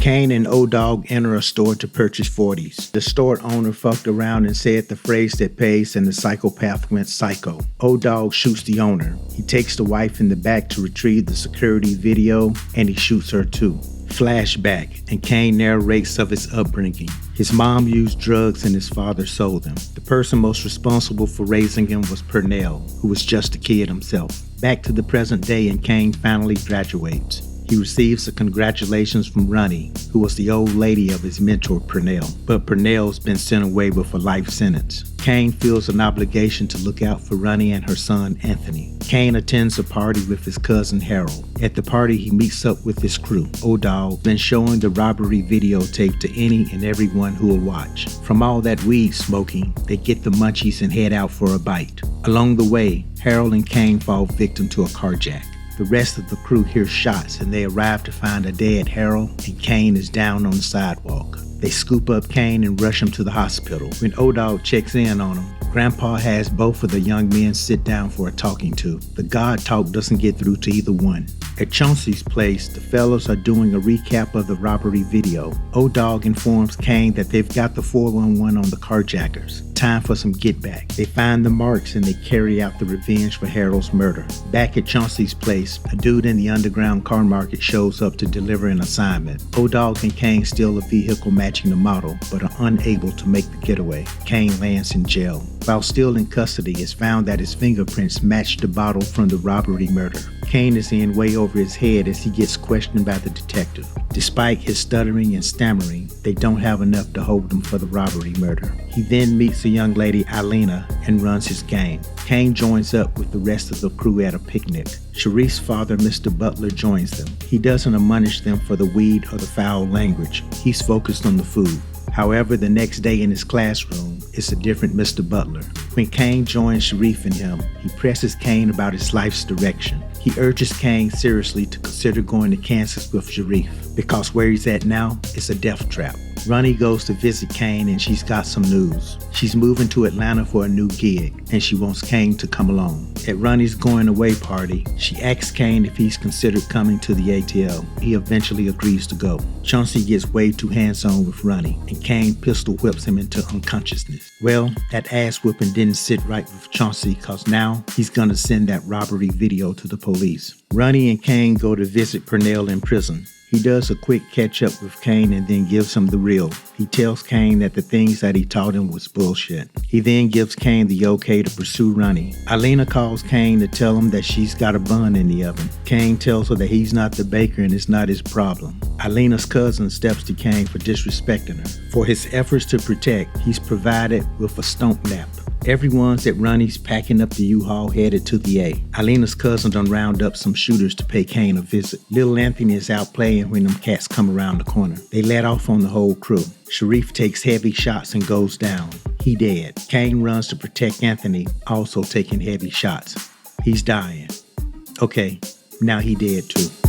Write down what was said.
Kane and O-Dog enter a store to purchase 40s. The store owner fucked around and said the phrase that pays, and the psychopath went psycho. O-Dog shoots the owner. He takes the wife in the back to retrieve the security video, and he shoots her too. Flashback, and Kane narrates of his upbringing. His mom used drugs and his father sold them. The person most responsible for raising him was Purnell, who was just a kid himself. Back to the present day, and Kane finally graduates. He receives the congratulations from Ronnie, who was the old lady of his mentor Purnell, but Purnell's been sent away with a life sentence. Kane feels an obligation to look out for Ronnie and her son Anthony. Kane attends a party with his cousin Harold. At the party, he meets up with his crew. O-Dog then showing the robbery videotape to any and everyone who will watch. From all that weed smoking, they get the munchies and head out for a bite. Along the way, Harold and Kane fall victim to a carjack. The rest of the crew hear shots and they arrive to find a dead Harold, and Kane is down on the sidewalk. They scoop up Kane and rush him to the hospital. When O-Dog checks in on him, Grandpa has both of the young men sit down for a talking to. The God talk doesn't get through to either one. At Chauncey's place, the fellas are doing a recap of the robbery video. O-Dog informs Kane that they've got the 411 on the carjackers. Time for some get back. They find the marks and they carry out the revenge for Harold's murder. Back at Chauncey's place, a dude in the underground car market shows up to deliver an assignment. O-Dog and Kane steal a vehicle matching the model, but are unable to make the getaway. Kane lands in jail. While still in custody, it's found that his fingerprints match the bottle from the robbery murder. Kane is in way over his head as he gets questioned by the detective. Despite his stuttering and stammering, they don't have enough to hold him for the robbery murder. He then meets a young lady, Alina, and runs his gang. Kane joins up with the rest of the crew at a picnic. Sharif's father, Mr. Butler, joins them. He doesn't admonish them for the weed or the foul language. He's focused on the food. However, the next day in his classroom, it's a different Mr. Butler. When Kane joins Sharif and him, he presses Kane about his life's direction. He urges Kane seriously to consider going to Kansas with Sharif, because where he's at now is a death trap. Ronnie goes to visit Kane and she's got some news. She's moving to Atlanta for a new gig and she wants Kane to come along. At Ronnie's going away party, she asks Kane if he's considered coming to the ATL. He eventually agrees to go. Chauncey gets way too hands-on with Ronnie and Kane pistol whips him into unconsciousness. Well, that ass whipping didn't sit right with Chauncey cause now he's gonna send that robbery video to the police. Ronnie and Kane go to visit Purnell in prison. He does a quick catch-up with Kane and then gives him the real. He tells Kane that the things that he taught him was bullshit. He then gives Kane the okay to pursue Ronnie. Alina calls Kane to tell him that she's got a bun in the oven. Kane tells her that he's not the baker and it's not his problem. Alina's cousin steps to Kane for disrespecting her. For his efforts to protect, he's provided with a stomp nap. Everyone's at Ronnie's packing up the U-Haul headed to the A. Alina's cousin done round up some shooters to pay Kane a visit. Little Anthony is out playing when them cats come around the corner. They let off on the whole crew. Sharif takes heavy shots and goes down. He dead. Kane runs to protect Anthony, also taking heavy shots. He's dying. Okay, now he dead too.